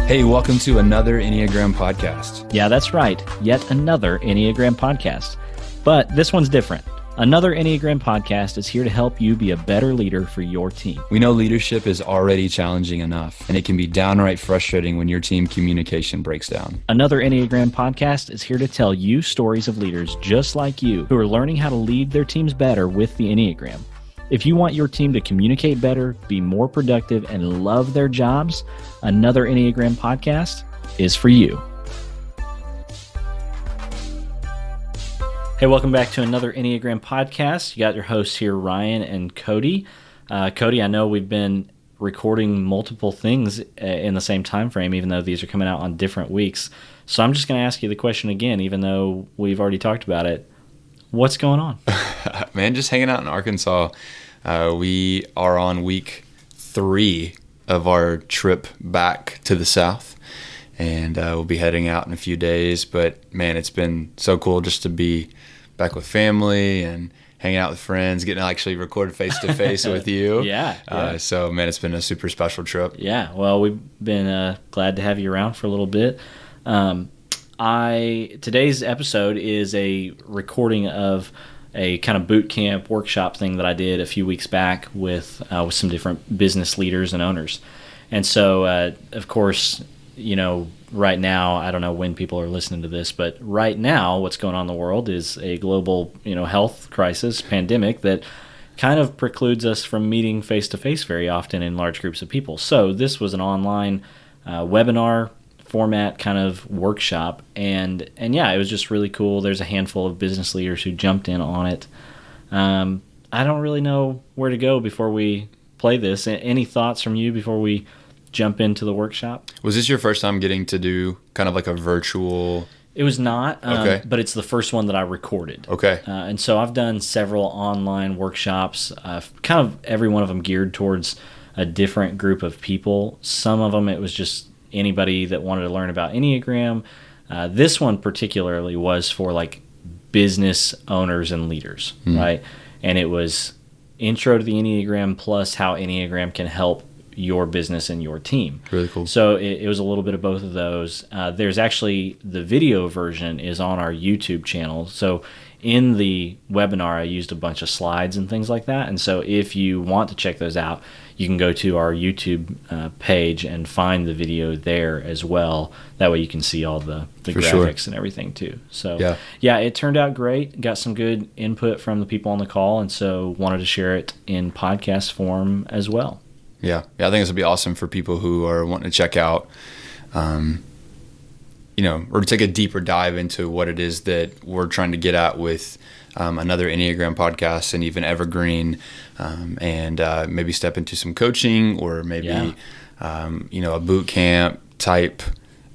Hey, welcome to another Enneagram podcast. Yeah, that's right. Yet another Enneagram podcast. But this one's different. Another Enneagram podcast is here to help you be a better leader for your team. We know leadership is already challenging enough, and it can be downright frustrating when your team communication breaks down. Another Enneagram podcast is here to tell you stories of leaders just like you who are learning how to lead their teams better with the Enneagram. If you want your team to communicate better, be more productive, and love their jobs, another Enneagram podcast is for you. Hey, welcome back to another Enneagram podcast. You got your hosts here, Ryan and Cody. Cody, I know we've been recording multiple things in the same time frame, even though these are coming out on different weeks. So I'm just going to ask you the question again, even though we've already talked about it. What's going on? Man, just hanging out in Arkansas. We are on week 3 of our trip back to the South, and we'll be heading out in a few days. But man, it's been so cool just to be back with family and hanging out with friends, getting to actually record face-to-face with you. Yeah. So man, it's been a super special trip. Yeah, well, we've been glad to have you around for a little bit. Today's episode is a recording of a kind of boot camp workshop thing that I did a few weeks back with some different business leaders and owners. And so, of course, you know, right now, I don't know when people are listening to this, but right now what's going on in the world is a global, health crisis, pandemic that kind of precludes us from meeting face-to-face very often in large groups of people. So this was an online webinar format kind of workshop, and yeah, it was just really cool. There's a handful of business leaders who jumped in on it. I don't really know where to go before we play this. Any thoughts from you before we jump into the workshop? Was this your first time getting to do kind of like a virtual? It was not, Okay. But it's the first one that I recorded. Okay. And so I've done several online workshops, kind of every one of them geared towards a different group of people. Some of them it was just anybody that wanted to learn about Enneagram. This one particularly was for like business owners and leaders, right? And it was intro to the Enneagram plus how Enneagram can help your business and your team. Really cool. So it was a little bit of both of those. There's actually the video version is on our YouTube channel. So in the webinar, I used a bunch of slides and things like that. And so if you want to check those out, you can go to our YouTube page and find the video there as well. That way you can see all the graphics and everything too. So yeah, it turned out great. Got some good input from the people on the call, and so wanted to share it in podcast form as well. Yeah, I think this would be awesome for people who are wanting to check out, or to take a deeper dive into what it is that we're trying to get at with another Enneagram podcast and even Evergreen, and maybe step into some coaching or maybe, a boot camp type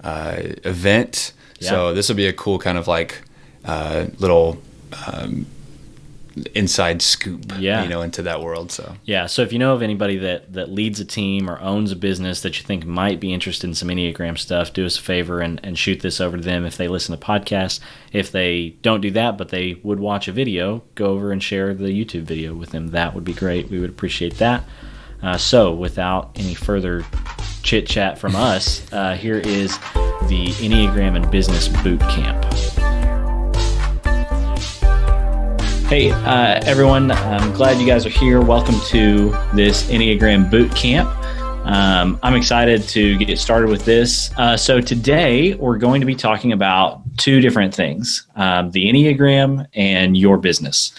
event. Yeah. So this will be a cool kind of like little inside scoop, into that world. So if you know of anybody that leads a team or owns a business that you think might be interested in some Enneagram stuff, do us a favor and shoot this over to them if they listen to podcasts. If they don't do that, but they would watch a video, go over and share the YouTube video with them. That would be great. We would appreciate that. So without any further chit chat from us, here is the Enneagram and Business Bootcamp. Hey, everyone. I'm glad you guys are here. Welcome to this Enneagram Bootcamp. I'm excited to get started with this. So today we're going to be talking about two different things, the Enneagram and your business.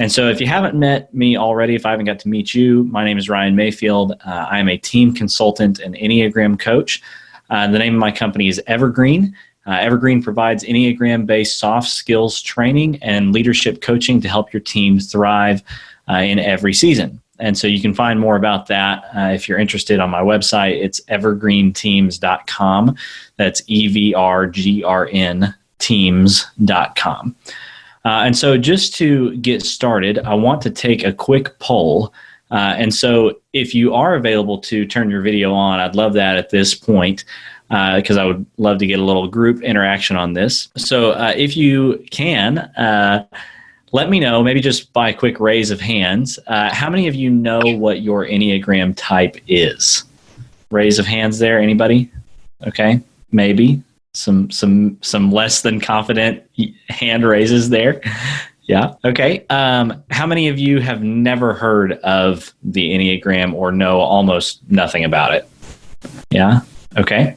And so if you haven't met me already, if I haven't got to meet you, my name is Ryan Mayfield. I am a team consultant and Enneagram coach. The name of my company is Evergreen. Evergreen provides Enneagram-based soft skills training and leadership coaching to help your team thrive in every season. And so you can find more about that if you're interested on my website. It's evergreenteams.com. That's EVRGRN teams.com. And so just to get started, I want to take a quick poll. And so if you are available to turn your video on, I'd love that at this point. Because I would love to get a little group interaction on this. So if you can, let me know, maybe just by a quick raise of hands, how many of you know what your Enneagram type is? Raise of hands there, anybody? Okay, maybe some less than confident hand raises there. Yeah. Okay. How many of you have never heard of the Enneagram or know almost nothing about it? Yeah. Okay.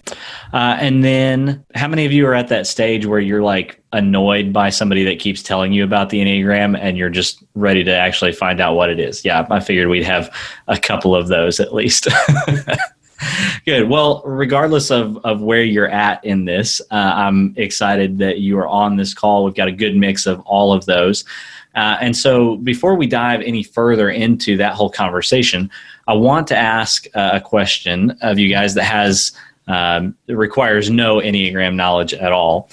And then how many of you are at that stage where you're like annoyed by somebody that keeps telling you about the Enneagram and you're just ready to actually find out what it is? Yeah. I figured we'd have a couple of those at least. Good. Well, regardless of where you're at in this, I'm excited that you are on this call. We've got a good mix of all of those. And so before we dive any further into that whole conversation, I want to ask a question of you guys that has requires no Enneagram knowledge at all.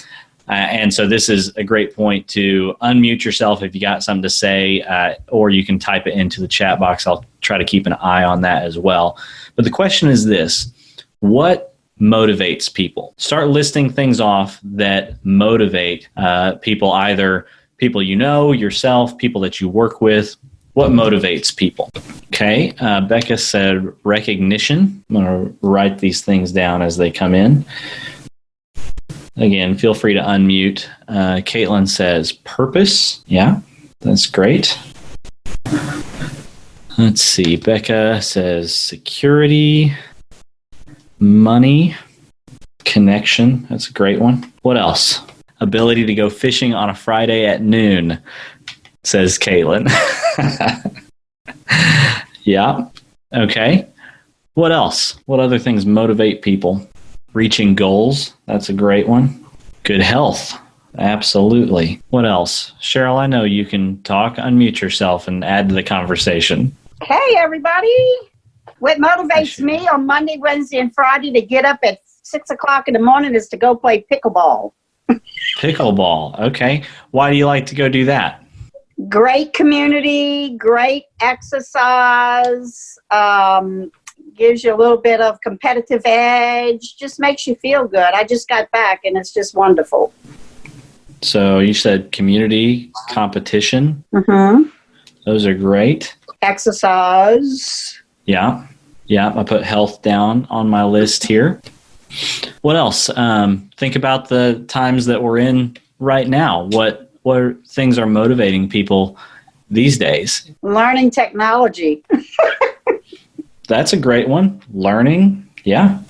And so this is a great point to unmute yourself if you got something to say, or you can type it into the chat box. I'll try to keep an eye on that as well. But the question is this: what motivates people? Start listing things off that motivate people, either people you know, yourself, people that you work with. What motivates people? Okay. Becca said recognition. I'm going to write these things down as they come in. Again, feel free to unmute. Caitlin says purpose. Yeah, that's great. Let's see. Becca says security, money, connection. That's a great one. What else? Ability to go fishing on a Friday at noon, says Caitlin. Yeah. Okay. What else? What other things motivate people? Reaching goals. That's a great one. Good health. Absolutely. What else? Cheryl, I know you can talk. Unmute yourself and add to the conversation. Hey, everybody. What motivates me on Monday, Wednesday, and Friday to get up at 6 o'clock in the morning is to go play pickleball. Pickleball. Okay. Why do you like to go do that? Great community, great exercise, gives you a little bit of competitive edge, just makes you feel good. I just got back and it's just wonderful. So you said community, competition. Mm-hmm. Those are great. Exercise. Yeah. Yeah. I put health down on my list here. What else? Think about the times that we're in right now. What things are motivating people these days? Learning technology. That's a great one. Learning. Yeah.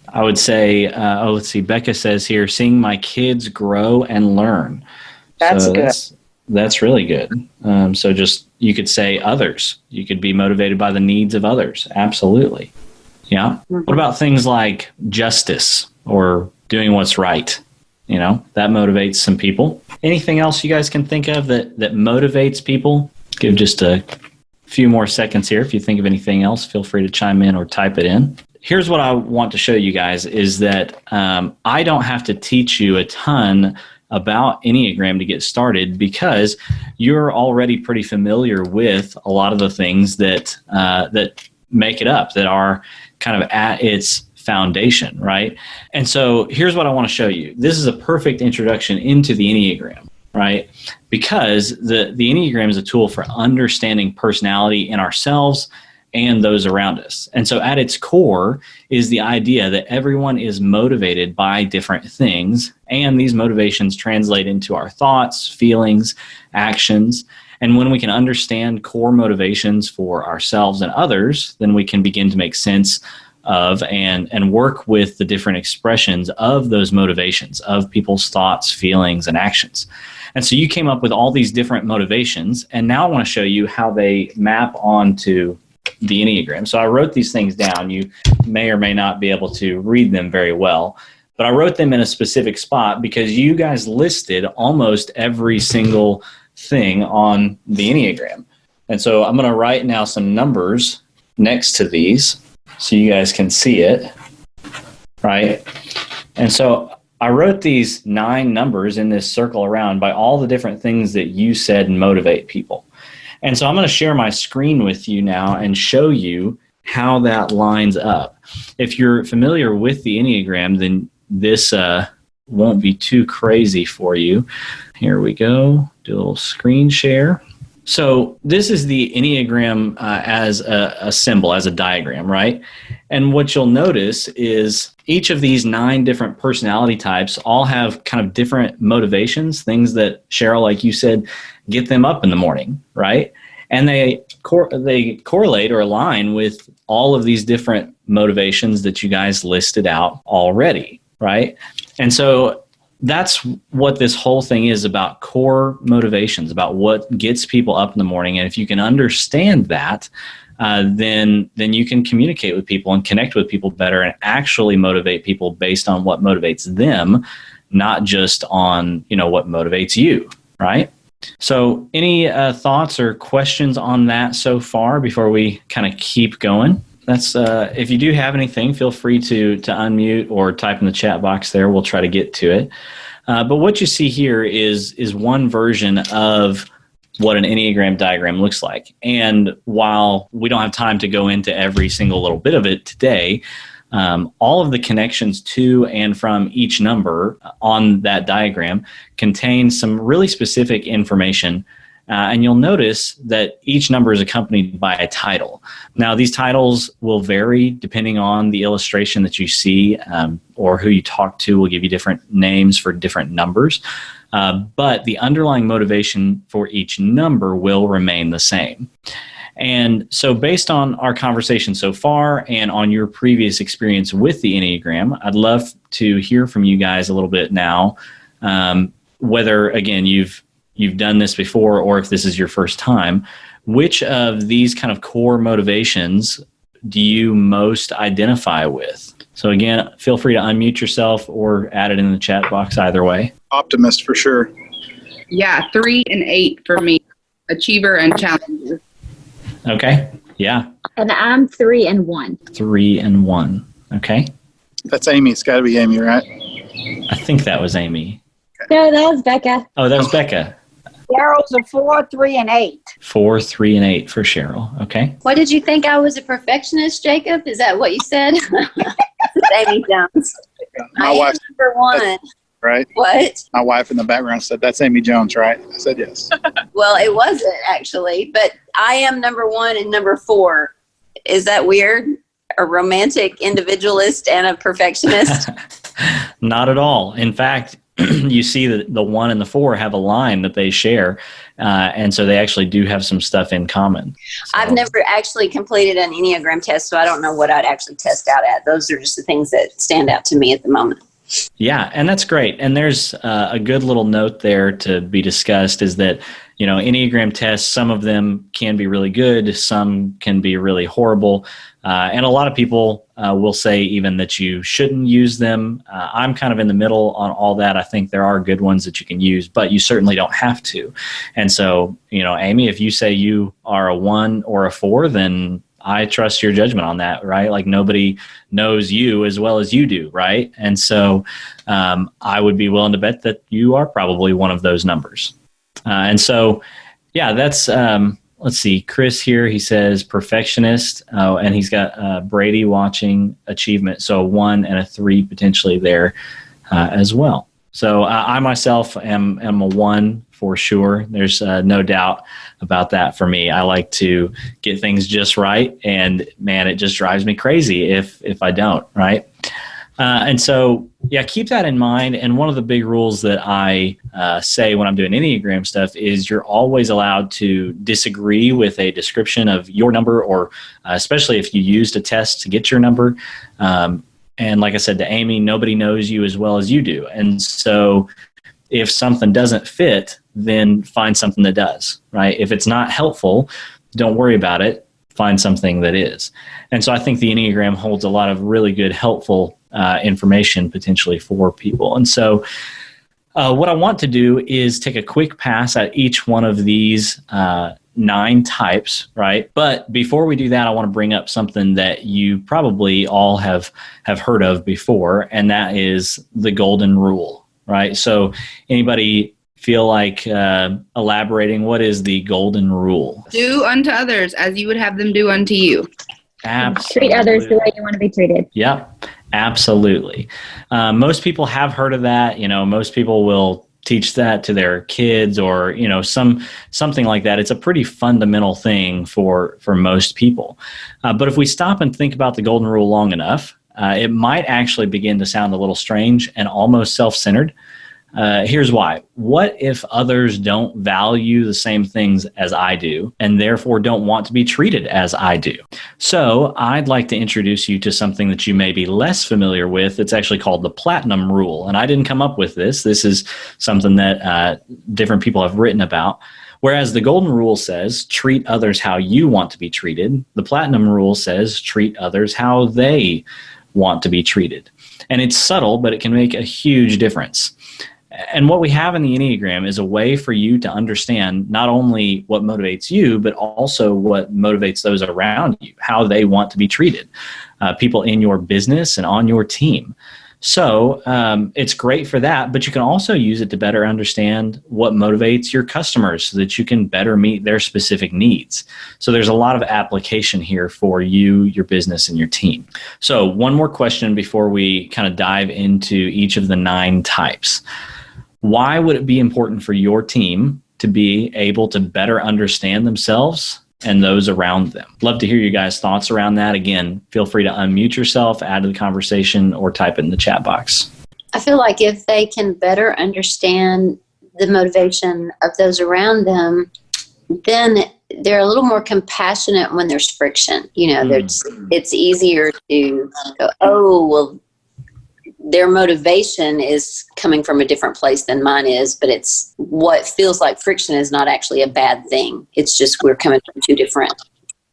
I would say, let's see. Becca says here, seeing my kids grow and learn. That's good. That's really good. So just, you could say others. You could be motivated by the needs of others. Absolutely. Yeah. Mm-hmm. What about things like justice or doing what's right? You know, that motivates some people. Anything else you guys can think of that motivates people? Give just a few more seconds here. If you think of anything else, feel free to chime in or type it in. Here's what I want to show you guys is that I don't have to teach you a ton about Enneagram to get started because you're already pretty familiar with a lot of the things that make it up, that are kind of at its foundation, right? And so here's what I want to show you. This is a perfect introduction into the Enneagram, right? Because the Enneagram is a tool for understanding personality in ourselves and those around us. And so at its core is the idea that everyone is motivated by different things, and these motivations translate into our thoughts, feelings, actions. And when we can understand core motivations for ourselves and others, then we can begin to make sense of and work with the different expressions of those motivations, of people's thoughts, feelings, and actions. And so you came up with all these different motivations, and now I want to show you how they map onto the Enneagram. So I wrote these things down. You may or may not be able to read them very well, but I wrote them in a specific spot because you guys listed almost every single thing on the Enneagram. And so I'm going to write now some numbers next to these so you guys can see it, right? And so I wrote these 9 numbers in this circle around by all the different things that you said motivate people. And so I'm going to share my screen with you now and show you how that lines up. If you're familiar with the Enneagram, then this won't be too crazy for you. Here we go. Do a little screen share. So this is the Enneagram as a symbol, as a diagram, right? And what you'll notice is each of these 9 different personality types all have kind of different motivations, things that, Cheryl, like you said, get them up in the morning, right? And they correlate or align with all of these different motivations that you guys listed out already, right? And so that's what this whole thing is about, core motivations, about what gets people up in the morning. And if you can understand that, then you can communicate with people and connect with people better and actually motivate people based on what motivates them, not just on, what motivates you, right? So any thoughts or questions on that so far before we kind of keep going? That's if you do have anything, feel free to unmute or type in the chat box there. We'll try to get to it. But what you see here is one version of what an Enneagram diagram looks like. And while we don't have time to go into every single little bit of it today, all of the connections to and from each number on that diagram contain some really specific information. And you'll notice that each number is accompanied by a title. Now, these titles will vary depending on the illustration that you see, or who you talk to will give you different names for different numbers. But the underlying motivation for each number will remain the same. And so based on our conversation so far and on your previous experience with the Enneagram, I'd love to hear from you guys a little bit now, whether, again, you've done this before or if this is your first time. Which of these kind of core motivations do you most identify with? So again, feel free to unmute yourself or add it in the chat box either way. Optimist for sure. Yeah, 3 and 8 for me. Achiever and challenger. Okay. Yeah. And I'm 3 and 1. 3 and 1. Okay. That's Amy. It's got to be Amy, right? I think that was Amy. No, that was Becca. Oh, that was Becca. Cheryl's a 4, 3, and 8. 4, 3, and 8 for Cheryl. Okay. What did you think? I was a perfectionist, Jacob? Is that what you said? Amy Jones. My wife, Number 1. right? What? My wife in the background said, "That's Amy Jones, right?" I said, "Yes." Well, it wasn't actually, but I am number 1 and number 4. Is that weird? A romantic individualist and a perfectionist? Not at all. In fact, you see that the 1 and the 4 have a line that they share. And so they actually do have some stuff in common. So, I've never actually completed an Enneagram test, so I don't know what I'd actually test out at. Those are just the things that stand out to me at the moment. yeah, and that's great. And there's a good little note there to be discussed is that, Enneagram tests, some of them can be really good, some can be really horrible. And a lot of people will say even that you shouldn't use them. I'm kind of in the middle on all that. I think there are good ones that you can use, but you certainly don't have to. And so, Amy, if you say you are a 1 or a 4, then I trust your judgment on that, right? Like nobody knows you as well as you do, right? And so I would be willing to bet that you are probably one of those numbers. And so, yeah, that's... let's see, Chris here, he says perfectionist, and he's got Brady watching achievement. So a 1 and a 3 potentially there as well. So I myself am a 1 for sure. There's no doubt about that for me. I like to get things just right, and man, it just drives me crazy if I don't, right? And so, yeah, keep that in mind. And one of the big rules that I say when I'm doing Enneagram stuff is you're always allowed to disagree with a description of your number, or especially if you used a test to get your number. And like I said to Amy, nobody knows you as well as you do. And so if something doesn't fit, then find something that does, right? If it's not helpful, don't worry about it. Find something that is. And so I think the Enneagram holds a lot of really good, helpful information potentially for people. And so what I want to do is take a quick pass at each one of these 9 types, right? But before we do that, I want to bring up something that you probably all have heard of before, and that is the golden rule, right? So anybody feel like elaborating? What is the golden rule? Do unto others as you would have them do unto you. Absolutely. Treat others the way you want to be treated. Yep, absolutely. Most people have heard of that. Most people will teach that to their kids or, something like that. It's a pretty fundamental thing for most people. But if we stop and think about the golden rule long enough, it might actually begin to sound a little strange and almost self-centered. Here's why. What if others don't value the same things as I do and therefore don't want to be treated as I do? So I'd like to introduce you to something that you may be less familiar with. It's actually called the Platinum Rule. And I didn't come up with this. This is something that different people have written about. Whereas the Golden Rule says, treat others how you want to be treated, the Platinum Rule says, treat others how they want to be treated. And it's subtle, but it can make a huge difference. And what we have in the Enneagram is a way for you to understand not only what motivates you, but also what motivates those around you, how they want to be treated, people in your business and on your team. So it's great for that, but you can also use it to better understand what motivates your customers so that you can better meet their specific needs. So there's a lot of application here for you, your business, and your team. So one more question before we kind of dive into each of the 9 types. Why would it be important for your team to be able to better understand themselves and those around them? Love to hear you guys' thoughts around that. Again, feel free to unmute yourself, add to the conversation, or type it in the chat box. I feel like if they can better understand the motivation of those around them, then they're a little more compassionate when there's friction. It's easier to go, oh, well, their motivation is coming from a different place than mine is, but it's what feels like friction is not actually a bad thing. It's just we're coming from 2 different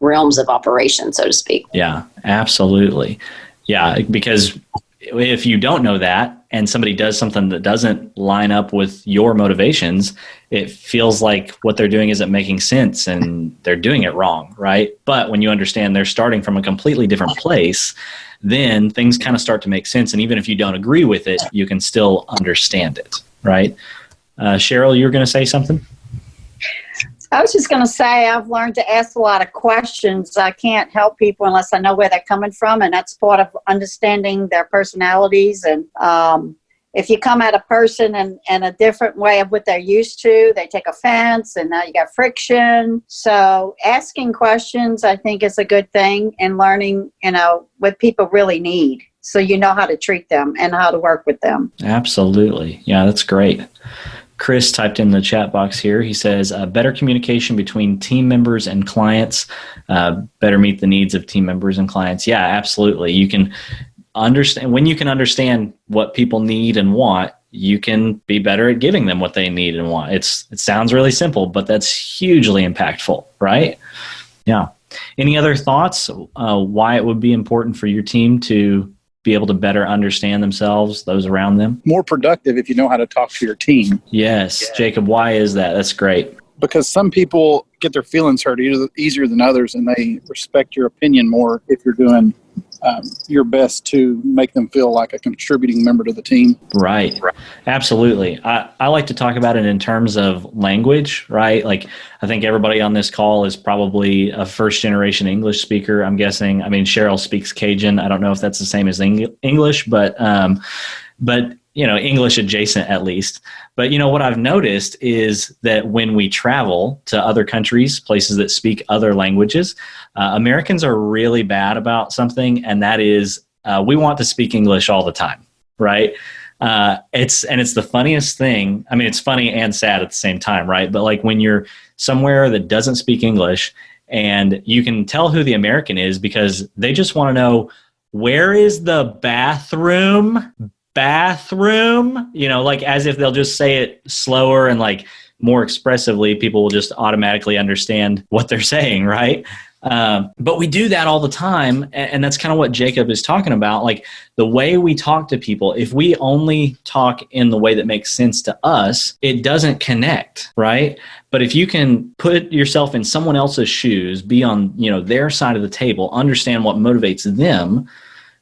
realms of operation, so to speak. Yeah, absolutely. Yeah, because if you don't know that and somebody does something that doesn't line up with your motivations, it feels like what they're doing isn't making sense and they're doing it wrong, right? But when you understand they're starting from a completely different place, then things kind of start to make sense. And even if you don't agree with it, you can still understand it, right? Cheryl, you were going to say something? I was just going to say I've learned to ask a lot of questions. I can't help people unless I know where they're coming from, and that's part of understanding their personalities. And if you come at a person in a different way of what they're used to, they take offense, and now you got friction. So asking questions, I think, is a good thing, and learning, what people really need, so you know how to treat them and how to work with them. Absolutely. Yeah, that's great. Chris typed in the chat box here. He says, better communication between team members and clients, better meet the needs of team members and clients. Yeah, absolutely. You can understand, when you can understand what people need and want, you can be better at giving them what they need and want. It sounds really simple, but that's hugely impactful, right? Yeah. Any other thoughts why it would be important for your team to be able to better understand themselves, those around them? More productive if you know how to talk to your team. Yes. Jacob, why is that? That's great. Because some people get their feelings hurt easier than others, and they respect your opinion more if you're doing your best to make them feel like a contributing member to the team. Right. Absolutely. I like to talk about it in terms of language, right? Like, I think everybody on this call is probably a first generation English speaker, I'm guessing. I mean, Cheryl speaks Cajun. I don't know if that's the same as English, but English adjacent at least. But what I've noticed is that when we travel to other countries, places that speak other languages, Americans are really bad about something, and that is we want to speak English all the time, right? It's the funniest thing. I mean, it's funny and sad at the same time, right? But like when you're somewhere that doesn't speak English, and you can tell who the American is because they just want to know, where is the bathroom, like as if they'll just say it slower and like more expressively, people will just automatically understand what they're saying, right? But we do that all the time, and that's kind of what Jacob is talking about. Like the way we talk to people, if we only talk in the way that makes sense to us, it doesn't connect, right? But if you can put yourself in someone else's shoes, be on their side of the table, understand what motivates them,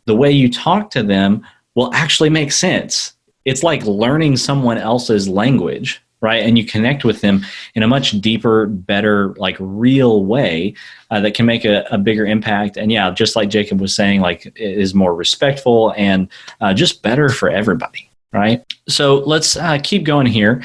the way you talk to them will actually make sense. It's like learning someone else's language, right? And you connect with them in a much deeper, better, like real way that can make a bigger impact. And yeah, just like Jacob was saying, like it is more respectful and just better for everybody. right? So let's keep going here.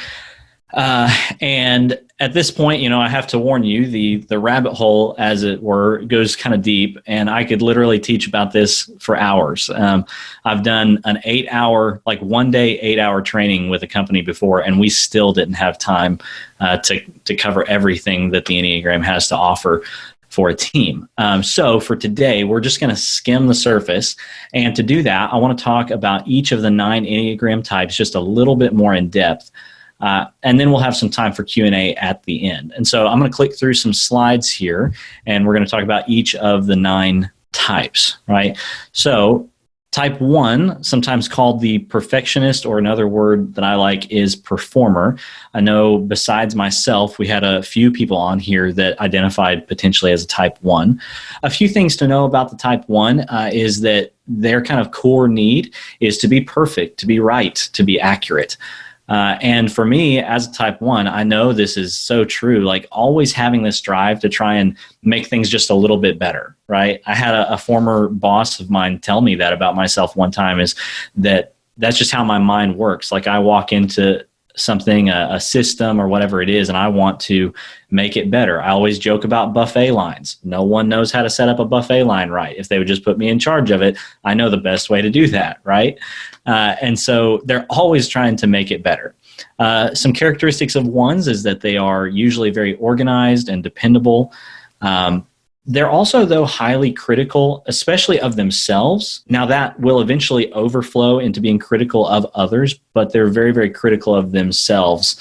And at this point, I have to warn you, the rabbit hole, as it were, goes kind of deep, and I could literally teach about this for hours. I've done an 8-hour, like one day, 8-hour training with a company before, and we still didn't have time to cover everything that the Enneagram has to offer for a team. So for today, we're just going to skim the surface. And to do that, I want to talk about each of the 9 Enneagram types just a little bit more in depth. And then we'll have some time for Q&A at the end. And so I'm going to click through some slides here, and we're going to talk about each of the 9 types, right? So type 1, sometimes called the perfectionist, or another word that I like is performer. I know besides myself, we had a few people on here that identified potentially as a type 1. A few things to know about the type 1 is that their kind of core need is to be perfect, to be right, to be accurate. And for me, as a type 1, I know this is so true, like always having this drive to try and make things just a little bit better, right? I had a former boss of mine tell me that about myself one time, is that's just how my mind works. Like I walk into something, a system or whatever it is, and I want to make it better. I always joke about buffet lines. No one knows how to set up a buffet line right. If they would just put me in charge of it, I know the best way to do that, right? And so they're always trying to make it better. Some characteristics of 1s is that they are usually very organized and dependable. They're also, though, highly critical, especially of themselves. Now, that will eventually overflow into being critical of others, but they're very, very critical of themselves,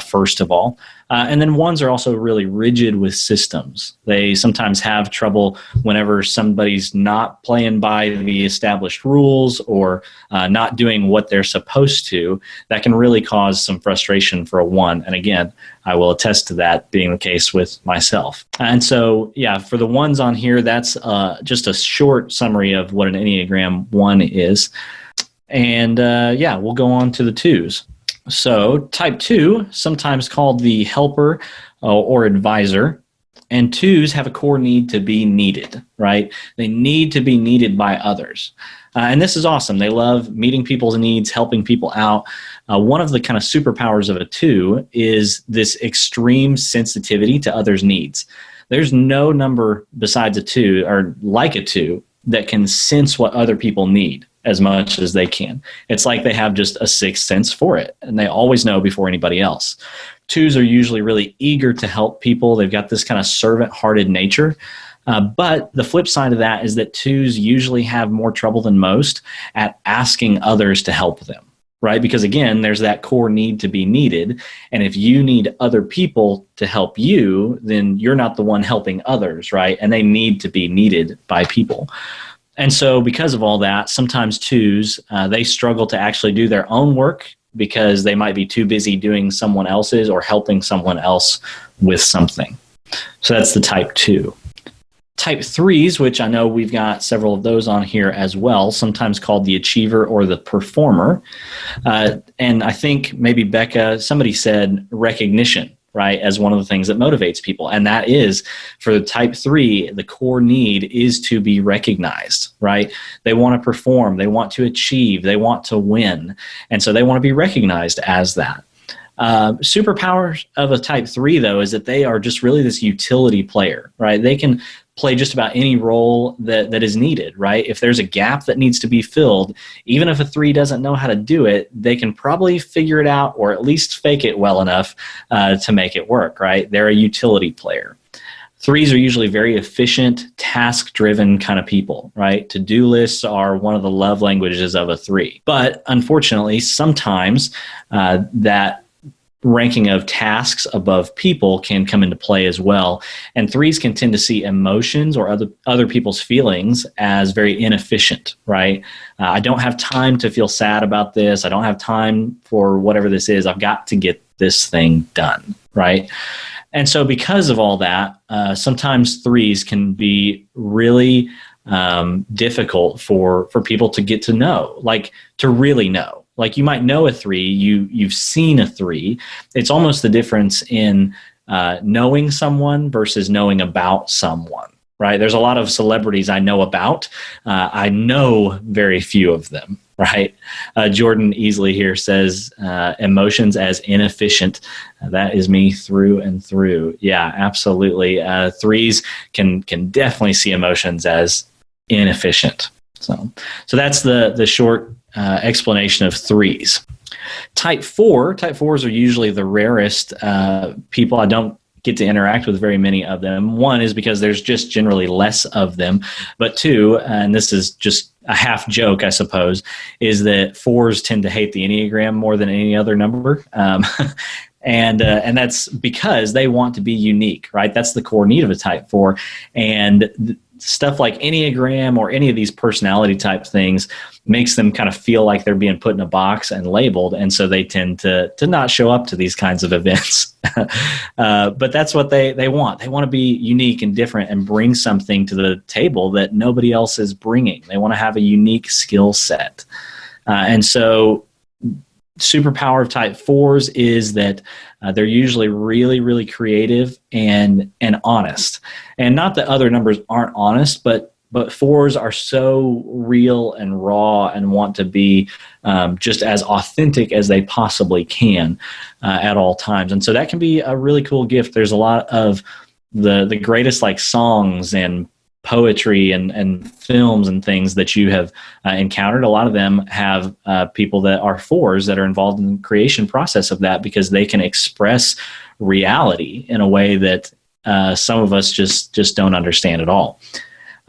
first of all. And then 1s are also really rigid with systems. They sometimes have trouble whenever somebody's not playing by the established rules or not doing what they're supposed to. That can really cause some frustration for a 1. And again, I will attest to that being the case with myself. And so, yeah, for the 1s on here, that's just a short summary of what an Enneagram 1 is. And we'll go on to the 2s. So type 2, sometimes called the helper or advisor, and 2s have a core need to be needed, right? They need to be needed by others. And this is awesome. They love meeting people's needs, helping people out. One of the kind of superpowers of a 2 is this extreme sensitivity to others' needs. There's no number besides a 2 or like a 2 that can sense what other people need as much as they can. It's like they have just a sixth sense for it, and they always know before anybody else. 2s are usually really eager to help people. They've got this kind of servant-hearted nature. But the flip side of that is that 2s usually have more trouble than most at asking others to help them, right? Because again, there's that core need to be needed. And if you need other people to help you, then you're not the one helping others, right? And they need to be needed by people. And so because of all that, sometimes 2s, they struggle to actually do their own work because they might be too busy doing someone else's or helping someone else with something. So that's the type 2. Type 3s, which I know we've got several of those on here as well, sometimes called the achiever or the performer. And I think maybe Becca, somebody said recognition, right, as one of the things that motivates people. And that is, for the type 3, the core need is to be recognized, right? They want to perform, they want to achieve, they want to win. And so they want to be recognized as that. Superpower of a type 3, though, is that they are just really this utility player, right? They can play just about any role that is needed, right? If there's a gap that needs to be filled, even if a 3 doesn't know how to do it, they can probably figure it out or at least fake it well enough to make it work, right? They're a utility player. 3s are usually very efficient, task-driven kind of people, right? To-do lists are one of the love languages of a 3. But unfortunately, sometimes that ranking of tasks above people can come into play as well. And 3s can tend to see emotions or other people's feelings as very inefficient, right? I don't have time to feel sad about this. I don't have time for whatever this is. I've got to get this thing done, right? And so because of all that, sometimes 3s can be really difficult for people to get to know, like to really know. Like you might know a 3, you've seen a 3. It's almost the difference in knowing someone versus knowing about someone, right? There's a lot of celebrities I know about. I know very few of them, right? Jordan Easley here says, emotions as inefficient. That is me through and through. Yeah, absolutely. Threes can definitely see emotions as inefficient. So that's the short explanation of threes. Type fours are usually the rarest people. I don't get to interact with very many of them. One is because there's just generally less of them, but two, and this is just a half joke, I suppose, is that fours tend to hate the Enneagram more than any other number. And that's because they want to be unique, right? That's the core need of a type four. And stuff like Enneagram or any of these personality type things makes them kind of feel like they're being put in a box and labeled. And so they tend to not show up to these kinds of events. But that's what they want. They want to be unique and different and bring something to the table that nobody else is bringing. They want to have a unique skill set. And so superpower of type fours is that they're usually really, really creative and honest. And not that other numbers aren't honest, but fours are so real and raw and want to be just as authentic as they possibly can at all times. And so that can be a really cool gift. There's a lot of the greatest like songs and poetry and films and things that you have encountered. A lot of them have people that are fours that are involved in the creation process of that, because they can express reality in a way that some of us just don't understand at all.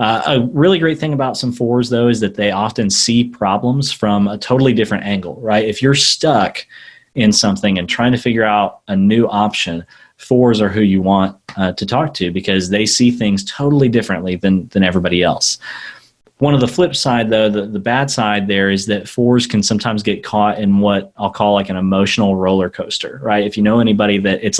A really great thing about some fours, though, is that they often see problems from a totally different angle, right? If you're stuck in something and trying to figure out a new option, fours are who you want to talk to, because they see things totally differently than everybody else. One of the flip side, though, the bad side there is that fours can sometimes get caught in what I'll call like an emotional roller coaster, right? If you know anybody, that it's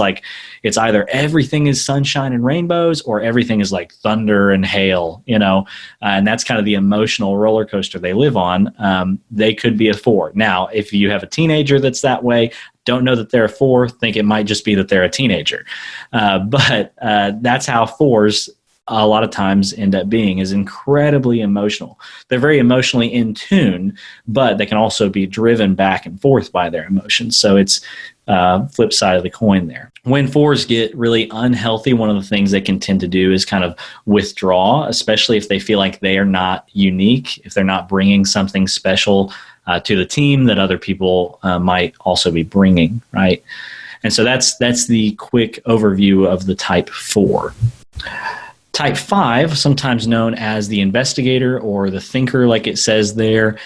either everything is sunshine and rainbows or everything is like thunder and hail, and that's kind of the emotional roller coaster they live on. They could be a four. Now, if you have a teenager that's that way, don't know that they're a four, think it might just be that they're a teenager. But that's how fours a lot of times end up being, is incredibly emotional. They're very emotionally in tune, but they can also be driven back and forth by their emotions. So it's flip side of the coin there. When fours get really unhealthy, one of the things they can tend to do is kind of withdraw, especially if they feel like they are not unique, if they're not bringing something special to the team that other people might also be bringing, right? And so that's the quick overview of the type four. Type 5, sometimes known as the investigator or the thinker, like it says there,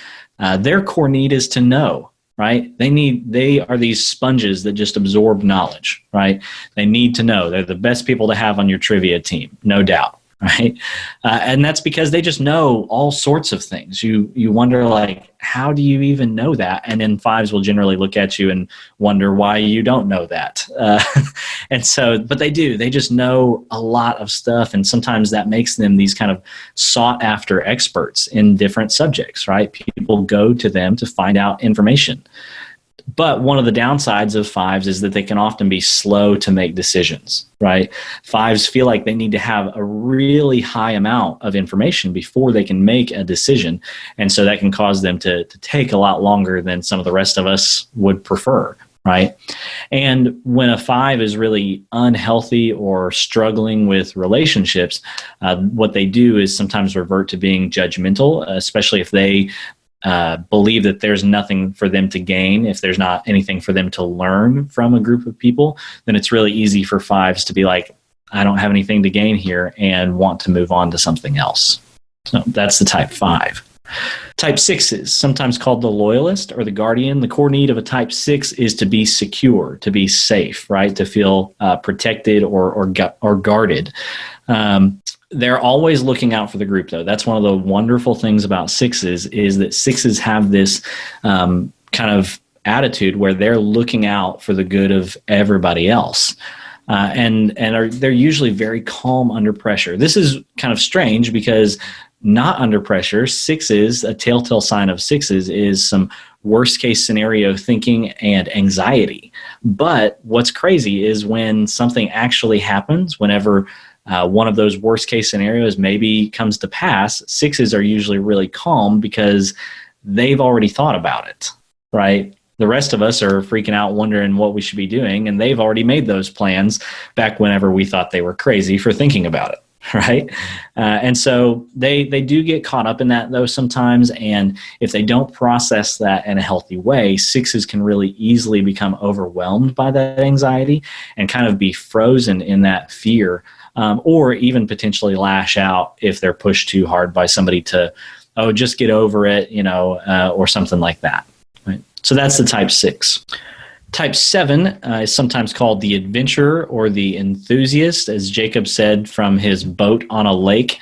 their core need is to know, right? They are these sponges that just absorb knowledge, right? They need to know. They're the best people to have on your trivia team, no doubt, right? And that's because they just know all sorts of things. You wonder, like, how do you even know that? And then fives will generally look at you and wonder why you don't know that. And so, but they do. They just know a lot of stuff, and sometimes that makes them these kind of sought after experts in different subjects, right? People go to them to find out information. But one of the downsides of fives is that they can often be slow to make decisions, right? Fives feel like they need to have a really high amount of information before they can make a decision. And so that can cause them to take a lot longer than some of the rest of us would prefer, right? And when a five is really unhealthy or struggling with relationships, what they do is sometimes revert to being judgmental, especially if they believe that there's nothing for them to gain, if there's not anything for them to learn from a group of people, then it's really easy for fives to be like, I don't have anything to gain here, and want to move on to something else. So that's the type 5. Type 6s, sometimes called the loyalist or the guardian. The core need of a type 6 is to be secure, to be safe, right? To feel protected or guarded. They're always looking out for the group, though. That's one of the wonderful things about 6s, is that 6s have this kind of attitude where they're looking out for the good of everybody else. They're usually very calm under pressure. This is kind of strange because not under pressure, 6s, a telltale sign of 6s is some worst case scenario thinking and anxiety. But what's crazy is when something actually happens, whenever one of those worst case scenarios maybe comes to pass, sixes are usually really calm because they've already thought about it, right? The rest of us are freaking out, wondering what we should be doing, and they've already made those plans back whenever we thought they were crazy for thinking about it, right? And so they do get caught up in that, though, sometimes, and if they don't process that in a healthy way, sixes can really easily become overwhelmed by that anxiety and kind of be frozen in that fear, or even potentially lash out if they're pushed too hard by somebody to, oh, just get over it, or something like that. Right? So that's the type 6. Type 7 is sometimes called the adventurer or the enthusiast. As Jacob said from his boat on a lake,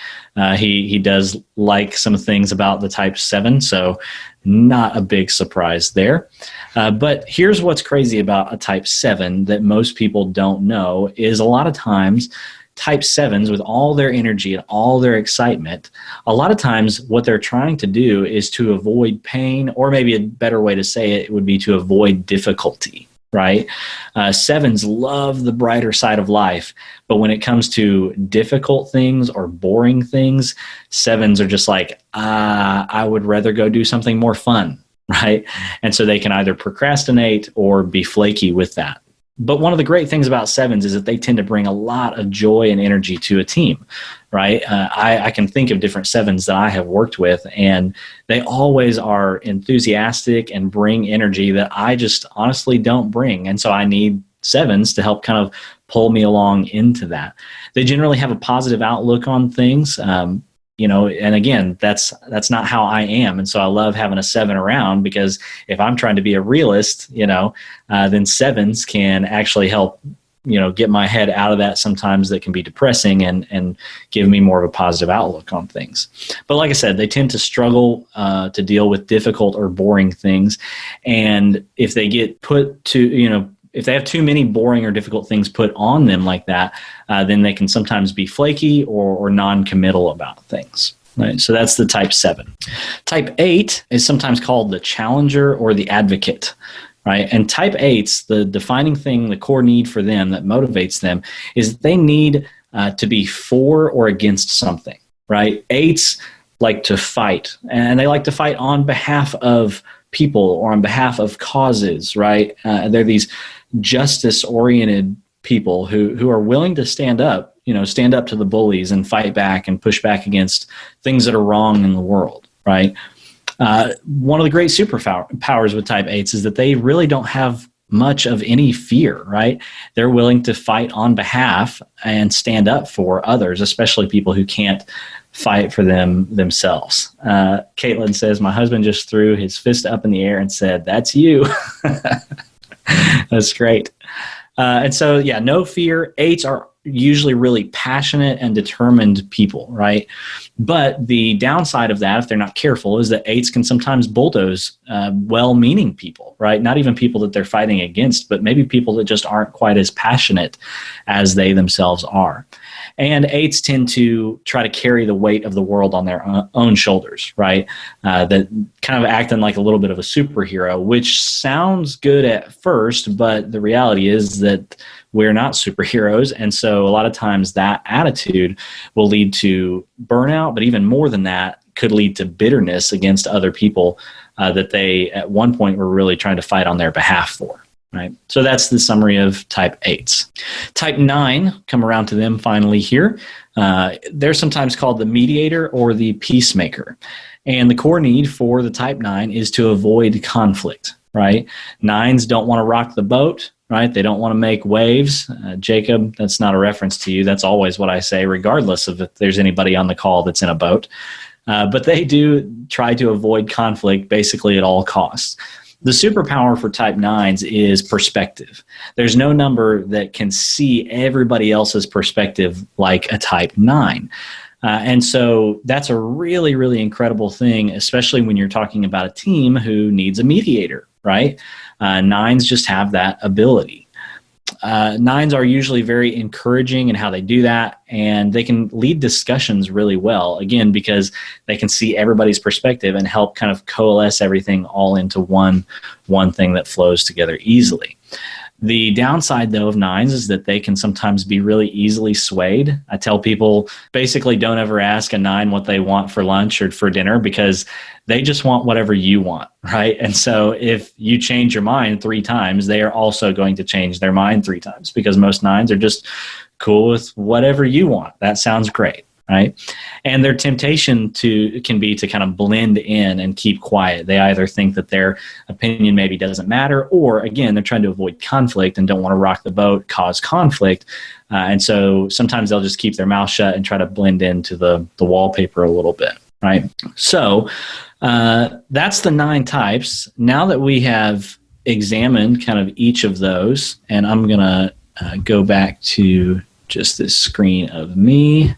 he does like some things about the type 7, so not a big surprise there. But here's what's crazy about a type 7 that most people don't know is a lot of times type 7s, with all their energy and all their excitement, a lot of times what they're trying to do is to avoid pain, or maybe a better way to say it would be to avoid difficulty, right? 7s love the brighter side of life, but when it comes to difficult things or boring things, 7s are just like, I would rather go do something more fun, right? And so they can either procrastinate or be flaky with that. But one of the great things about 7s is that they tend to bring a lot of joy and energy to a team, right? I can think of different 7s that I have worked with, and they always are enthusiastic and bring energy that I just honestly don't bring. And so I need 7s to help kind of pull me along into that. They generally have a positive outlook on things. And again, that's not how I am. And so I love having a 7 around, because if I'm trying to be a realist, then 7s can actually help, get my head out of that sometimes that can be depressing and give me more of a positive outlook on things. But like I said, they tend to struggle to deal with difficult or boring things. And if they get put to, if they have too many boring or difficult things put on them like that, then they can sometimes be flaky or non-committal about things. Right? So that's the type 7. Type 8 is sometimes called the challenger or the advocate. Right? And type 8s, the defining thing, the core need for them that motivates them is they need to be for or against something. Right? 8s like to fight, and they like to fight on behalf of people or on behalf of causes. Right? They're these justice-oriented people who are willing to stand up to the bullies and fight back and push back against things that are wrong in the world, right? One of the great superpowers with type 8s is that they really don't have much of any fear, right? They're willing to fight on behalf and stand up for others, especially people who can't fight for themselves. Caitlin says, my husband just threw his fist up in the air and said, "That's you." That's great. And so, no fear. 8s are usually really passionate and determined people, right? But the downside of that, if they're not careful, is that 8s can sometimes bulldoze well-meaning people, right? Not even people that they're fighting against, but maybe people that just aren't quite as passionate as they themselves are. And 8s tend to try to carry the weight of the world on their own shoulders, right? That kind of acting like a little bit of a superhero, which sounds good at first, but the reality is that we're not superheroes. And so a lot of times that attitude will lead to burnout, but even more than that, could lead to bitterness against other people that they at one point were really trying to fight on their behalf for. Right. So that's the summary of type 8s. Type 9, come around to them finally here. They're sometimes called the mediator or the peacemaker. And the core need for the type 9 is to avoid conflict, right? 9s don't want to rock the boat, right? They don't want to make waves. Jacob, that's not a reference to you. That's always what I say, regardless of if there's anybody on the call that's in a boat. But they do try to avoid conflict basically at all costs. The superpower for type 9s is perspective. There's no number that can see everybody else's perspective like a type 9. And so that's a really, really incredible thing, especially when you're talking about a team who needs a mediator, right? 9s just have that ability. 9s are usually very encouraging in how they do that, and they can lead discussions really well, again, because they can see everybody's perspective and help kind of coalesce everything all into one thing that flows together easily. The downside, though, of nines is that they can sometimes be really easily swayed. I tell people basically don't ever ask a nine what they want for lunch or for dinner, because they just want whatever you want, right? And so if you change your mind 3 times, they are also going to change their mind 3 times, because most nines are just cool with whatever you want. That sounds great. Right. And their temptation can be to kind of blend in and keep quiet. They either think that their opinion maybe doesn't matter, or again, they're trying to avoid conflict and don't want to rock the boat, cause conflict. And so sometimes they'll just keep their mouth shut and try to blend into the wallpaper a little bit. Right. So that's the 9 types. Now that we have examined kind of each of those, and I'm going to go back to just this screen of me.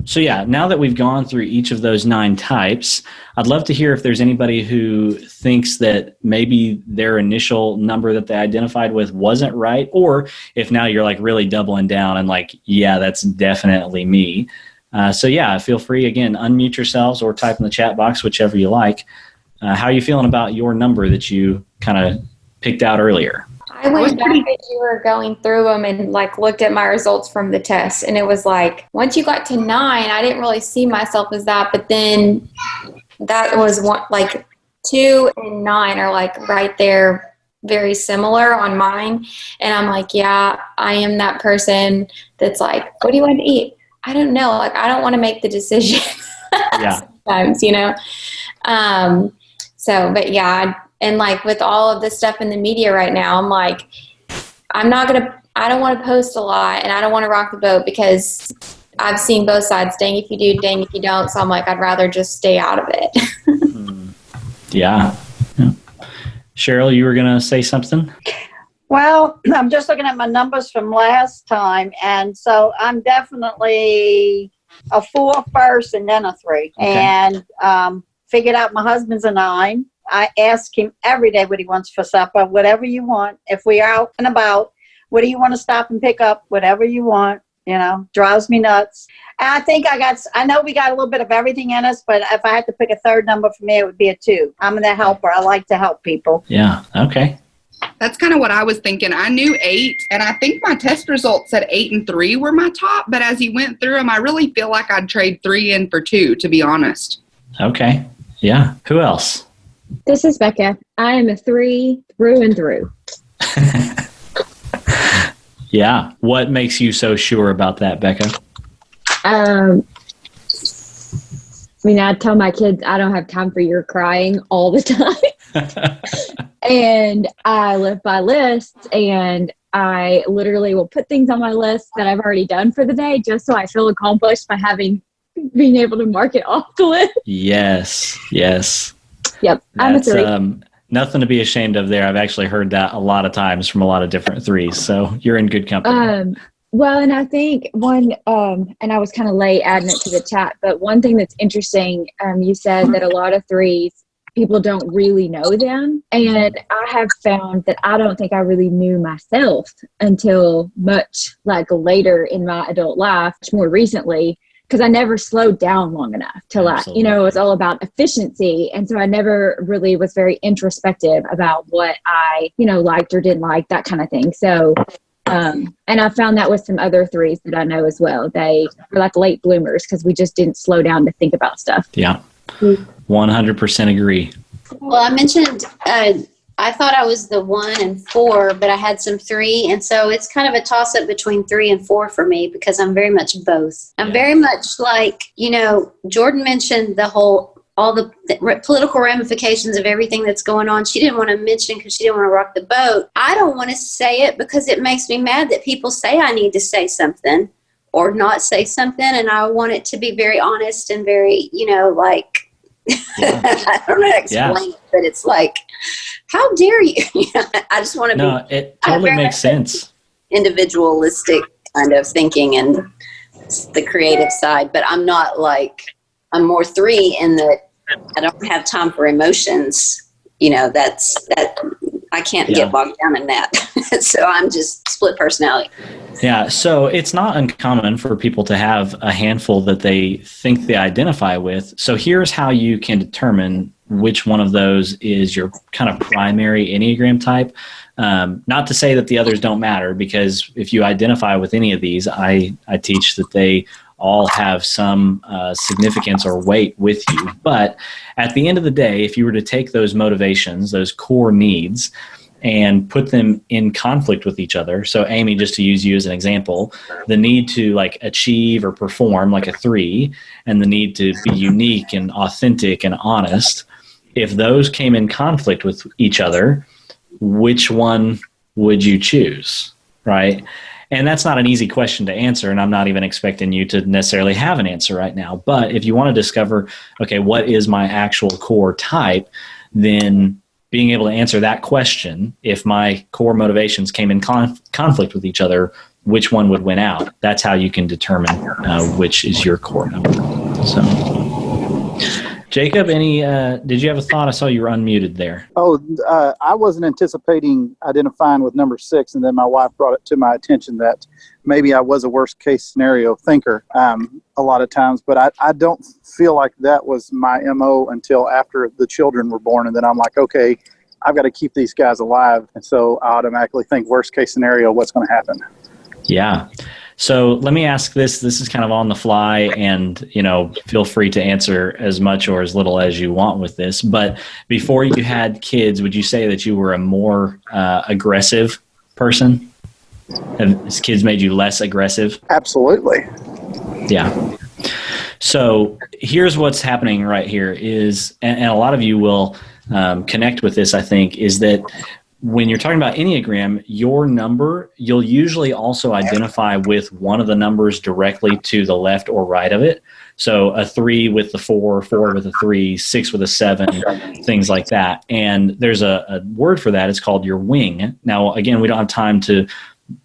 So yeah, now that we've gone through each of those 9 types, I'd love to hear if there's anybody who thinks that maybe their initial number that they identified with wasn't right, or if now you're like really doubling down and like, yeah, that's definitely me. So yeah, feel free, again, unmute yourselves or type in the chat box, whichever you like. How are you feeling about your number that you kind of picked out earlier? I went back as you were going through them and like looked at my results from the test, and it was like once you got to 9, I didn't really see myself as that, but then that was one, like 2 and 9 are like right there, very similar on mine, and I'm like, yeah, I am that person that's like, what do you want to eat? I don't know, like I don't want to make the decision. Yeah. Sometimes, you know. So, but yeah. And like with all of this stuff in the media right now, I'm like, I don't want to post a lot, and I don't want to rock the boat because I've seen both sides. Dang if you do, dang if you don't. So I'm like, I'd rather just stay out of it. Yeah. Cheryl, you were going to say something? Well, I'm just looking at my numbers from last time. And so I'm definitely a 4 first and then a 3. Okay. And figured out my husband's a 9. I ask him every day what he wants for supper, whatever you want. If we are out and about, what do you want to stop and pick up? Whatever you want, you know, drives me nuts. And I think I know we got a little bit of everything in us, but if I had to pick a third number for me, it would be a 2. I'm the helper. I like to help people. Yeah. Okay. That's kind of what I was thinking. I knew 8, and I think my test results said 8 and 3 were my top, but as you went through them, I really feel like I'd trade 3 in for 2, to be honest. Okay. Yeah. Who else? This is Becca. I am a 3 through and through. Yeah. What makes you so sure about that, Becca? I mean, I tell my kids I don't have time for your crying all the time. And I live by lists, and I literally will put things on my list that I've already done for the day just so I feel accomplished by being able to mark it off the list. Yes. Yes. Yep. I'm a 3. Nothing to be ashamed of there. I've actually heard that a lot of times from a lot of different 3s. So you're in good company. Well, and I think one, and I was kind of late adding it to the chat, but one thing that's interesting, you said that a lot of 3s, people don't really know them. And I have found that I don't think I really knew myself until much like later in my adult life, much more recently, because I never slowed down long enough to it was all about efficiency. And so I never really was very introspective about what I, liked or didn't like, that kind of thing. So, and I found that with some other 3s that I know as well. They were like late bloomers because we just didn't slow down to think about stuff. Yeah. 100% agree. Well, I mentioned, I thought I was the 1 and 4, but I had some 3. And so it's kind of a toss up between 3 and 4 for me because I'm very much both. I'm very much like, Jordan mentioned all the political ramifications of everything that's going on. She didn't want to mention because she didn't want to rock the boat. I don't want to say it because it makes me mad that people say I need to say something or not say something. And I want it to be very honest and very, I don't know how to explain it, but it's like, how dare you? I just want to be. No, it totally makes sense. Individualistic kind of thinking and the creative side, but I'm not I'm more 3 in that I don't have time for emotions. That I can't get bogged down in that. So I'm just split personality. Yeah. So it's not uncommon for people to have a handful that they think they identify with. So here's how you can determine which one of those is your kind of primary Enneagram type. Not to say that the others don't matter, because if you identify with any of these, I teach that they all have some significance or weight with you. But at the end of the day, if you were to take those motivations, those core needs, and put them in conflict with each other. So Amy, just to use you as an example, the need to like achieve or perform like a 3, and the need to be unique and authentic and honest, if those came in conflict with each other, which one would you choose, right? And that's not an easy question to answer, and I'm not even expecting you to necessarily have an answer right now. But if you want to discover, okay, what is my actual core type, then being able to answer that question, if my core motivations came in conflict with each other, which one would win out? That's how you can determine which is your core number. So, Jacob, did you have a thought? I saw you were unmuted there. I wasn't anticipating identifying with number 6, and then my wife brought it to my attention that maybe I was a worst case scenario thinker a lot of times, but I don't feel like that was my MO until after the children were born. And then I'm like, okay, I've got to keep these guys alive. And so I automatically think worst case scenario, what's going to happen? Yeah. So let me ask this. This is kind of on the fly, and, feel free to answer as much or as little as you want with this. But before you had kids, would you say that you were a more aggressive person? Have kids made you less aggressive? Absolutely. Yeah. So here's what's happening right here is, and a lot of you will connect with this, I think, is that when you're talking about Enneagram, your number, you'll usually also identify with one of the numbers directly to the left or right of it. So a 3 with the 4, 4 with a 3, 6 with a 7, things like that. And there's a word for that. It's called your wing. Now, again, we don't have time to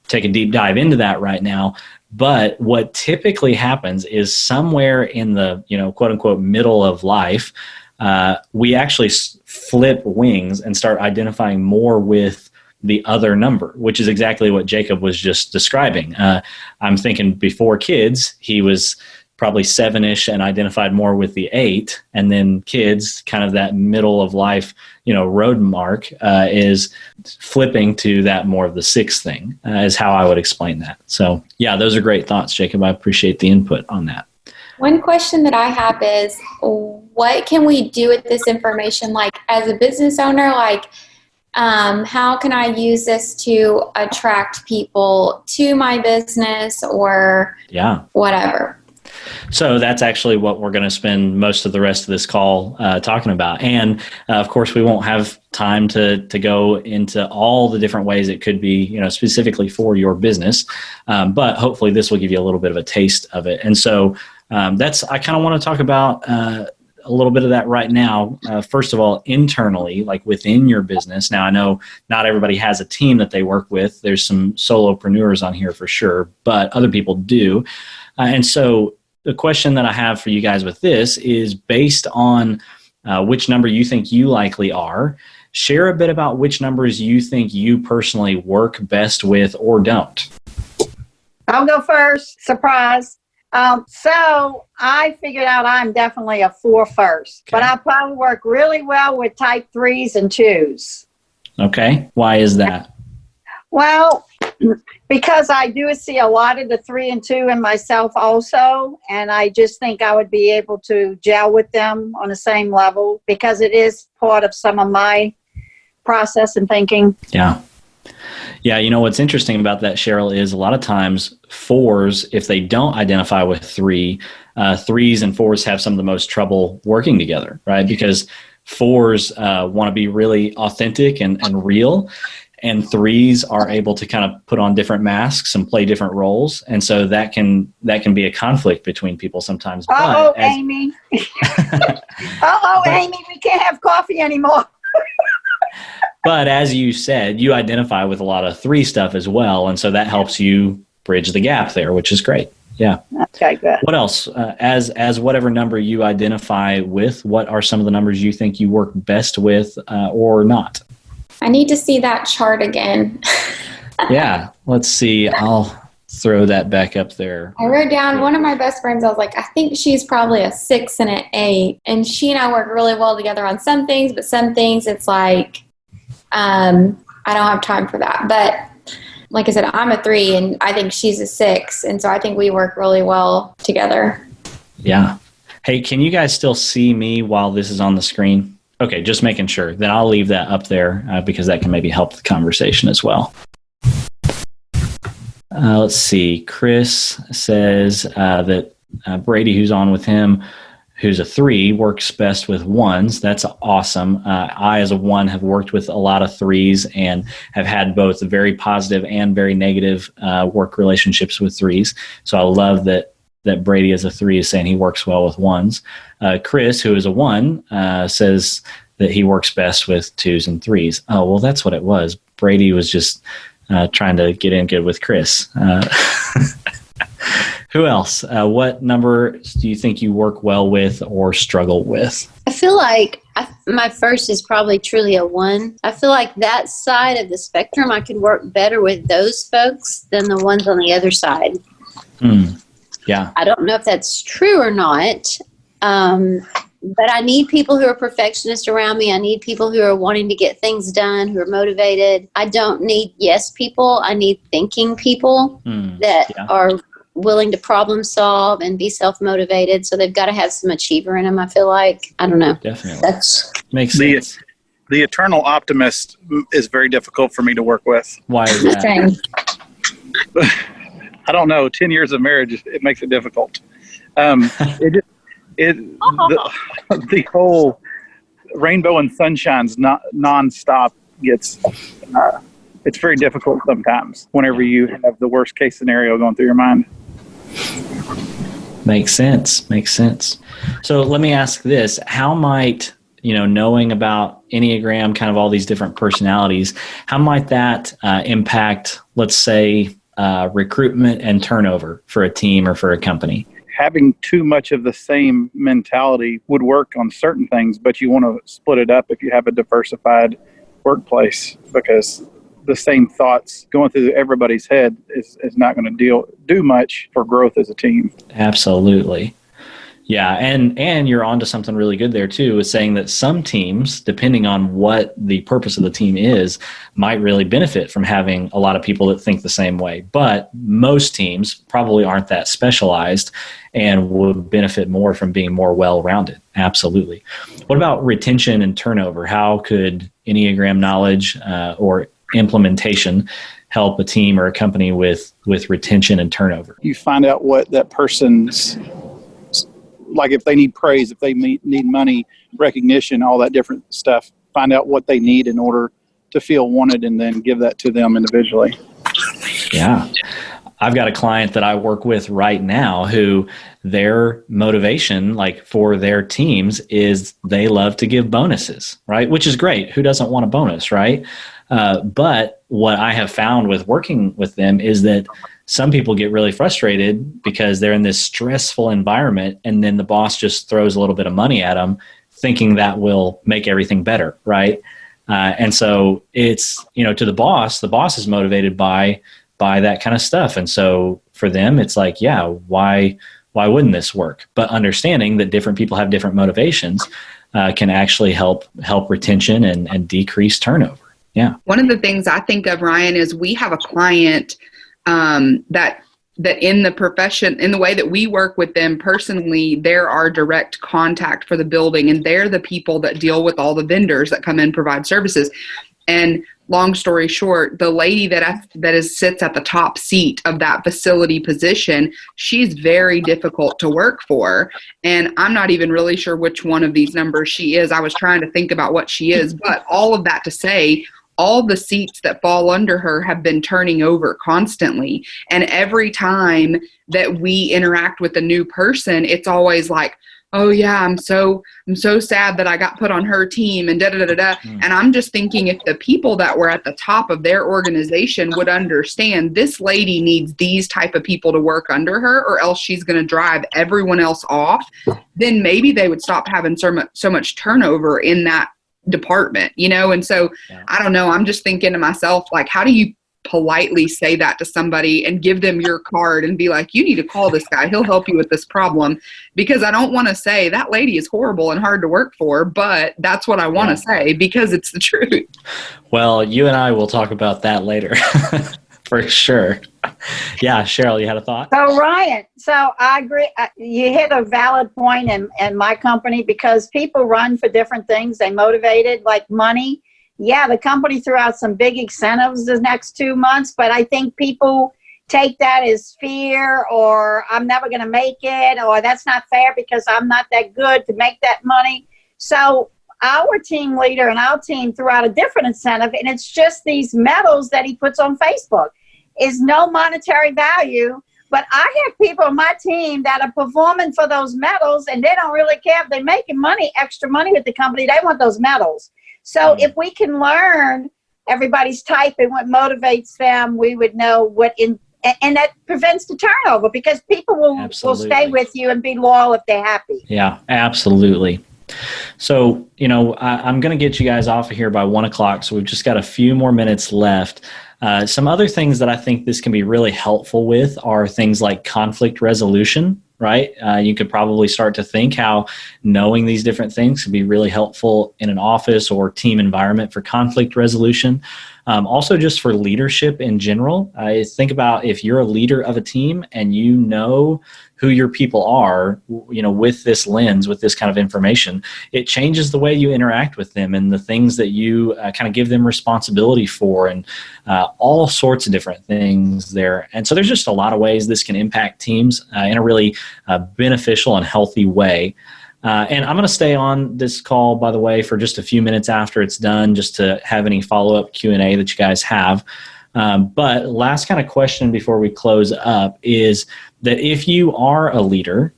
take a deep dive into that right now. But what typically happens is somewhere in the, quote unquote, middle of life, we actually flip wings and start identifying more with the other number, which is exactly what Jacob was just describing. I'm thinking before kids, he was probably 7-ish and identified more with the 8, and then kids, kind of that middle of life, road mark, is flipping to that more of the 6 thing, is how I would explain that. So yeah, those are great thoughts, Jacob. I appreciate the input on that. One question that I have is, what can we do with this information? Like, as a business owner, how can I use this to attract people to my business or whatever? So that's actually what we're going to spend most of the rest of this call talking about. And of course, we won't have time to go into all the different ways it could be, specifically for your business. But hopefully this will give you a little bit of a taste of it. And so I kind of want to talk about a little bit of that right now. First of all, internally, like within your business. Now, I know not everybody has a team that they work with. There's some solopreneurs on here for sure, but other people do. And so the question that I have for you guys with this is based on which number you think you likely are. Share a bit about which numbers you think you personally work best with or don't. I'll go first. Surprise. So I figured out I'm definitely a 4 first, but I probably work really well with type 3s and 2s. Okay. Why is that? Well, because I do see a lot of the 3 and 2 in myself also, and I just think I would be able to gel with them on the same level because it is part of some of my process and thinking. Yeah. Yeah, what's interesting about that, Cheryl, is a lot of times 4s, if they don't identify with 3, 3s and 4s have some of the most trouble working together, right? Because 4s want to be really authentic and real, and 3s are able to kind of put on different masks and play different roles. And so that can be a conflict between people sometimes. Amy. Amy, we can't have coffee anymore. But as you said, you identify with a lot of 3 stuff as well. And so that helps you bridge the gap there, which is great. Yeah. Okay, good. What else? As whatever number you identify with, what are some of the numbers you think you work best with or not? I need to see that chart again. Yeah. Let's see. I'll throw that back up there. I wrote down one of my best friends. I was like, I think she's probably a 6 and an 8. And she and I work really well together on some things, but some things it's like, I don't have time for that. But like I said, I'm a 3 and I think she's a 6. And so I think we work really well together. Yeah. Hey, can you guys still see me while this is on the screen? Okay, just making sure. Then I'll leave that up there because that can maybe help the conversation as well. Let's see. Chris says that Brady, who's on with him, who's a 3, works best with 1s. That's awesome. I, as a 1, have worked with a lot of 3s and have had both very positive and very negative work relationships with 3s. So I love that Brady, as a 3, is saying he works well with 1s. Chris, who is a 1, says that he works best with 2s and 3s. Oh, well, that's what it was. Brady was just trying to get in good with Chris. Who else? What number do you think you work well with or struggle with? I feel like my first is probably truly a 1. I feel like that side of the spectrum, I can work better with those folks than the ones on the other side. Yeah. I don't know if that's true or not. But I need people who are perfectionists around me. I need people who are wanting to get things done, who are motivated. I don't need yes people. I need thinking people that are willing to problem solve and be self-motivated. So they've got to have some achiever in them, I feel like. I don't know. Definitely. That's makes sense. The eternal optimist is very difficult for me to work with. Why is that? Same. I don't know. 10 years of marriage, it makes it difficult. The whole rainbow and sunshine's nonstop gets. It's very difficult sometimes whenever you have the worst case scenario going through your mind. Makes sense. So let me ask this: how might knowing about Enneagram, kind of all these different personalities, how might that impact, let's say, recruitment and turnover for a team or for a company? Having too much of the same mentality would work on certain things, but you want to split it up if you have a diversified workplace, because the same thoughts going through everybody's head is not going to do much for growth as a team. Absolutely. Yeah, and you're onto something really good there too, is saying that some teams, depending on what the purpose of the team is, might really benefit from having a lot of people that think the same way. But most teams probably aren't that specialized and would benefit more from being more well-rounded. Absolutely. What about retention and turnover? How could Enneagram knowledge or implementation help a team or a company with retention and turnover? You find out what that person's, like if they need praise, if they need money, recognition, all that different stuff, find out what they need in order to feel wanted and then give that to them individually. Yeah. I've got a client that I work with right now who their motivation, like for their teams, is they love to give bonuses, right? Which is great. Who doesn't want a bonus, right? But what I have found with working with them is that some people get really frustrated because they're in this stressful environment, and then the boss just throws a little bit of money at them thinking that will make everything better, right? And so it's, to the boss is motivated by that kind of stuff. And so for them, it's like, yeah, why wouldn't this work? But understanding that different people have different motivations can actually help retention and decrease turnover. Yeah. One of the things I think of, Ryan, is we have a client that in the profession, in the way that we work with them personally, they're our direct contact for the building, and they're the people that deal with all the vendors that come in and provide services. And long story short, the lady that sits at the top seat of that facility position, she's very difficult to work for. And I'm not even really sure which one of these numbers she is. I was trying to think about what she is, but all of that to say, all the seats that fall under her have been turning over constantly. And every time that we interact with a new person, it's always like, oh yeah, I'm so sad that I got put on her team and da-da-da-da-da. And I'm just thinking, if the people that were at the top of their organization would understand this lady needs these type of people to work under her, or else she's going to drive everyone else off, then maybe they would stop having so much turnover in that department, And so I don't know, I'm just thinking to myself, like, how do you politely say that to somebody and give them your card and be like, you need to call this guy. He'll help you with this problem. Because I don't want to say that lady is horrible and hard to work for, but that's what I want to say because it's the truth. Well, you and I will talk about that later. For sure. Yeah, Cheryl, you had a thought? So, Ryan, I agree. You hit a valid point in my company because people run for different things. They motivated, like money. Yeah, the company threw out some big incentives the next 2 months, but I think people take that as fear, or I'm never going to make it, or that's not fair because I'm not that good to make that money. So our team leader and our team threw out a different incentive, and it's just these medals that he puts on Facebook. Is no monetary value, but I have people on my team that are performing for those medals, and they don't really care if they're making money, extra money with the company. They want those medals. So if we can learn everybody's type and what motivates them, we would know what and that prevents the turnover because people will stay with you and be loyal if they're happy. Yeah, absolutely. So, I'm going to get you guys off of here by 1:00. So we've just got a few more minutes left. Some other things that I think this can be really helpful with are things like conflict resolution, right? You could probably start to think how knowing these different things could be really helpful in an office or team environment for conflict resolution. Also just for leadership in general. Think about if you're a leader of a team and you know who your people are, with this lens, with this kind of information, it changes the way you interact with them and the things that you kind of give them responsibility for and all sorts of different things there. And so there's just a lot of ways this can impact teams in a really beneficial and healthy way. And I'm going to stay on this call, by the way, for just a few minutes after it's done, just to have any follow-up Q&A that you guys have. But last kind of question before we close up is that if you are a leader,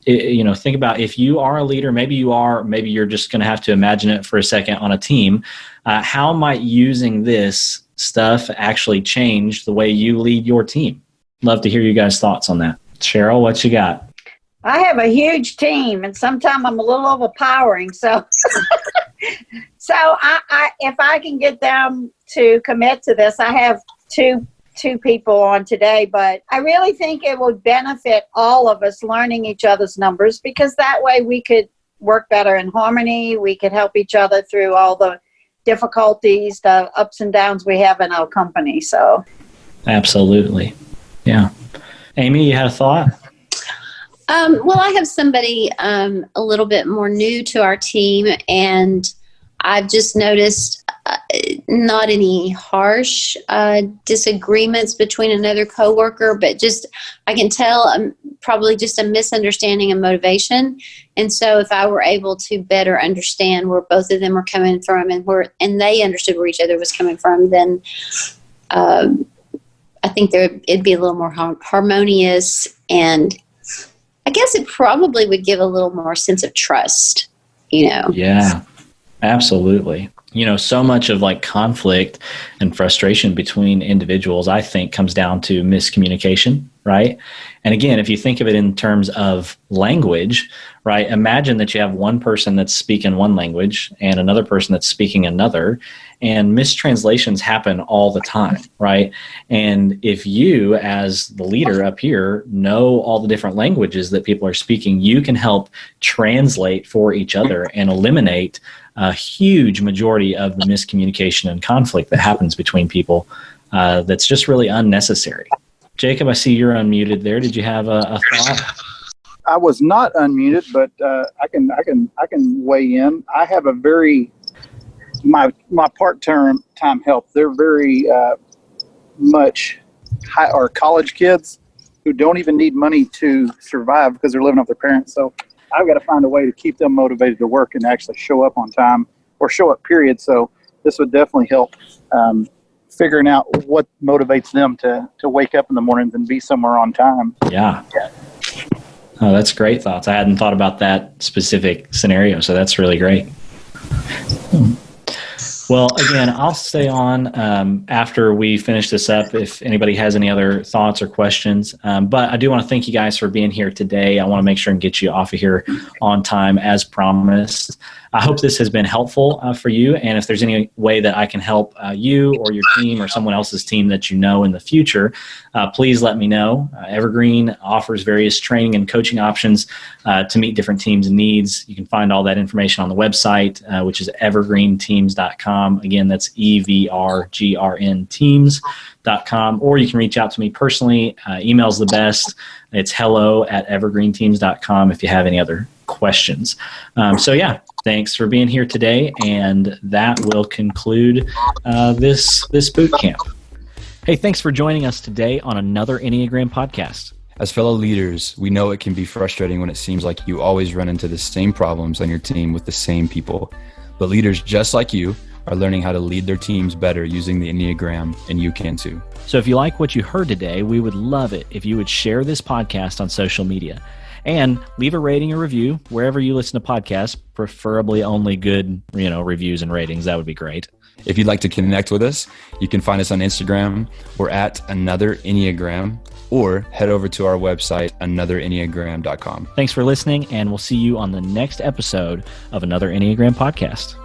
think about if you are a leader, maybe you're just going to have to imagine it for a second on a team. How might using this stuff actually change the way you lead your team? Love to hear you guys' thoughts on that. Cheryl, what you got? I have a huge team, and sometimes I'm a little overpowering. So, I if I can get them to commit to this, I have two people on today, but I really think it would benefit all of us learning each other's numbers because that way we could work better in harmony. We could help each other through all the difficulties, the ups and downs we have in our company. So, absolutely, yeah. Amy, you had a thought? Well, I have somebody a little bit more new to our team, and I've just noticed not any harsh disagreements between another coworker, but just I can tell probably just a misunderstanding of motivation. And so if I were able to better understand where both of them were coming from and they understood where each other was coming from, then I think it'd be a little more harmonious, and I guess it probably would give a little more sense of trust, Yeah, absolutely. So much of like conflict and frustration between individuals, I think, comes down to miscommunication, right? And again, if you think of it in terms of language, right, imagine that you have one person that's speaking one language and another person that's speaking another, and mistranslations happen all the time, right? And if you, as the leader up here, know all the different languages that people are speaking, you can help translate for each other and eliminate a huge majority of the miscommunication and conflict that happens between people that's just really unnecessary. Jacob, I see you're unmuted there. Did you have a thought? I was not unmuted, but I can weigh in. I have a very my part-time help. They're very much college kids who don't even need money to survive because they're living off their parents. So I've got to find a way to keep them motivated to work and actually show up on time or show up, period. So this would definitely help figuring out what motivates them to wake up in the mornings and be somewhere on time. Yeah. Oh, that's great thoughts. I hadn't thought about that specific scenario, so that's really great. Well, again, I'll stay on after we finish this up if anybody has any other thoughts or questions. But I do want to thank you guys for being here today. I want to make sure and get you off of here on time as promised. I hope this has been helpful for you. And if there's any way that I can help you or your team or someone else's team that you know in the future, please let me know. Evergreen offers various training and coaching options to meet different teams' needs. You can find all that information on the website, which is evergreenteams.com. Again, that's EVRGRN teams.com. Or you can reach out to me personally. Email's the best. It's hello@evergreenteams.com if you have any other questions. Thanks for being here today, and that will conclude this boot camp. Hey, thanks for joining us today on another Enneagram podcast. As fellow leaders, we know it can be frustrating when it seems like you always run into the same problems on your team with the same people. But leaders just like you are learning how to lead their teams better using the Enneagram, and you can too. So if you like what you heard today, we would love it if you would share this podcast on social media. And leave a rating or review wherever you listen to podcasts, preferably only good, reviews and ratings. That would be great. If you'd like to connect with us, you can find us on Instagram. We're at Another Enneagram, or head over to our website, anotherenneagram.com. Thanks for listening, and we'll see you on the next episode of Another Enneagram podcast.